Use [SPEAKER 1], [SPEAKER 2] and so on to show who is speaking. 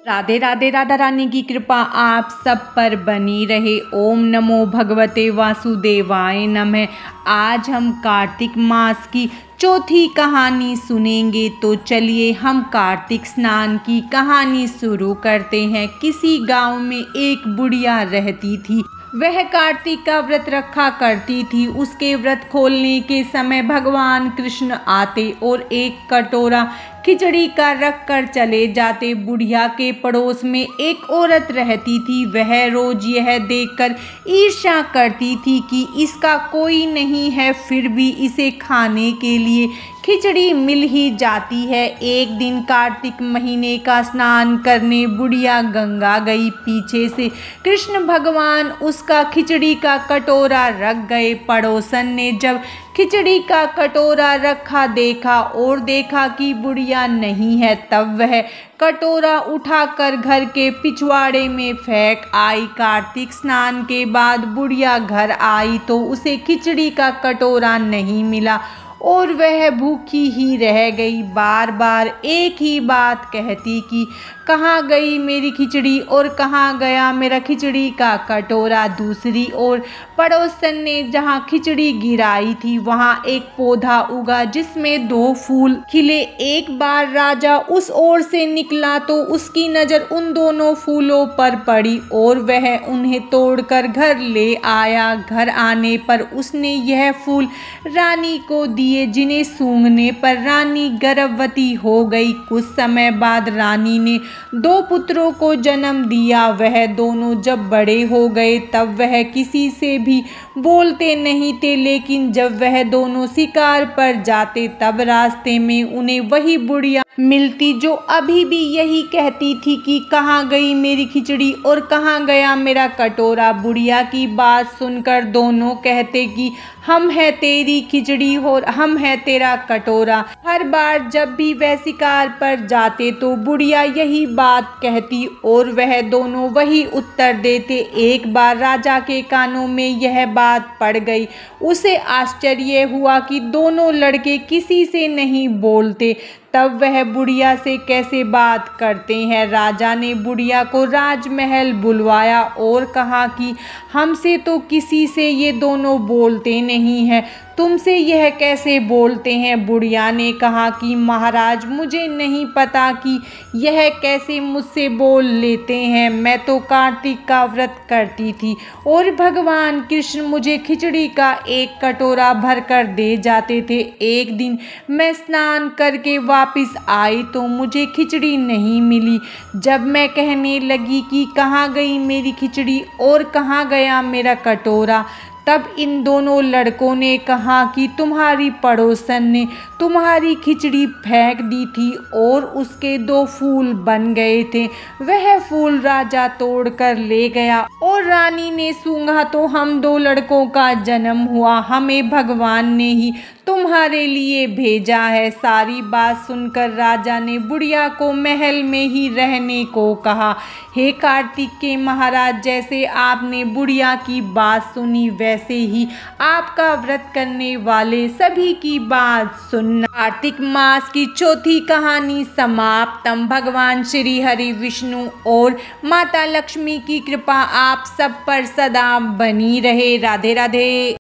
[SPEAKER 1] राधे राधे। राधा रानी की कृपा आप सब पर बनी रहे। ओम नमो भगवते वासुदेवाय नमः। आज हम कार्तिक मास की चौथी कहानी सुनेंगे। तो चलिए हम कार्तिक स्नान की कहानी शुरू करते हैं। किसी गांव में एक बुढ़िया रहती थी। वह कार्तिक का व्रत रखा करती थी। उसके व्रत खोलने के समय भगवान कृष्ण आते और एक कटोरा खिचड़ी का रख कर चले जाते। बुढ़िया के पड़ोस में एक औरत रहती थी। वह रोज यह देखकर ईर्ष्या करती थी कि इसका कोई नहीं है, फिर भी इसे खाने के लिए खिचड़ी मिल ही जाती है। एक दिन कार्तिक महीने का स्नान करने बुढ़िया गंगा गई। पीछे से कृष्ण भगवान उसका खिचड़ी का कटोरा रख गए। पड़ोसन ने जब खिचड़ी का कटोरा रखा देखा और देखा कि बुढ़िया नहीं है, तब वह कटोरा उठाकर घर के पिछवाड़े में फेंक आई। कार्तिक स्नान के बाद बुढ़िया घर आई तो उसे खिचड़ी का कटोरा नहीं मिला और वह भूखी ही रह गई। बार बार एक ही बात कहती कि कहाँ गई मेरी खिचड़ी और कहाँ गया मेरा खिचड़ी का कटोरा। दूसरी ओर पड़ोसन ने जहाँ खिचड़ी गिराई थी वहाँ एक पौधा उगा जिसमें 2 फूल खिले। एक बार राजा उस ओर से निकला तो उसकी नज़र उन दोनों फूलों पर पड़ी और वह उन्हें तोड़कर घर ले आया। घर आने पर उसने यह फूल रानी को दिए, जिन्हें सूंघने पर रानी गर्भवती हो गई। कुछ समय बाद रानी ने 2 पुत्रों को जन्म दिया। वह दोनों जब बड़े हो गए तब वह किसी से भी बोलते नहीं थे, लेकिन जब वह दोनों शिकार पर जाते तब रास्ते में उन्हें वही बुढ़िया मिलती जो अभी भी यही कहती थी कि कहाँ गई मेरी खिचड़ी और कहाँ गया मेरा कटोरा। बुढ़िया की बात सुनकर दोनों कहते कि हम है तेरी खिचड़ी और हम है तेरा कटोरा। हर बार जब भी वह शिकार पर जाते तो बुढ़िया यही बात कहती और वह दोनों वही उत्तर देते। एक बार राजा के कानों में यह बात पड़ गई। उसे आश्चर्य हुआ कि दोनों लड़के किसी से नहीं बोलते, तब वह बुढ़िया से कैसे बात करते हैं। राजा ने बुढ़िया को राजमहल बुलवाया और कहा कि हमसे तो किसी से ये दोनों बोलते नहीं हैं, तुमसे यह कैसे बोलते हैं। बुढ़िया ने कहा कि महाराज मुझे नहीं पता कि यह कैसे मुझसे बोल लेते हैं। मैं तो कार्तिक का व्रत करती थी और भगवान कृष्ण मुझे खिचड़ी का एक कटोरा भर कर दे जाते थे। एक दिन मैं स्नान करके वापस आई तो मुझे खिचड़ी नहीं मिली। जब मैं कहने लगी कि कहाँ गई मेरी खिचड़ी और कहाँ गया मेरा कटोरा, तब इन दोनों लड़कों ने कहा कि तुम्हारी पड़ोसन ने तुम्हारी खिचड़ी फेंक दी थी और उसके 2 फूल बन गए थे। वह फूल राजा तोड़कर ले गया और रानी ने सूंघा तो हम 2 लड़कों का जन्म हुआ। हमें भगवान ने ही तुम्हारे लिए भेजा है। सारी बात सुनकर राजा ने बुढ़िया को महल में ही रहने को कहा। हे कार्तिक के महाराज, जैसे आपने बुढ़िया की बात सुनी वैसे ही आपका व्रत करने वाले सभी की बात सुनना। कार्तिक मास की चौथी कहानी समाप्तम। भगवान श्री हरि विष्णु और माता लक्ष्मी की कृपा आप सब पर सदा बनी रहे। राधे राधे।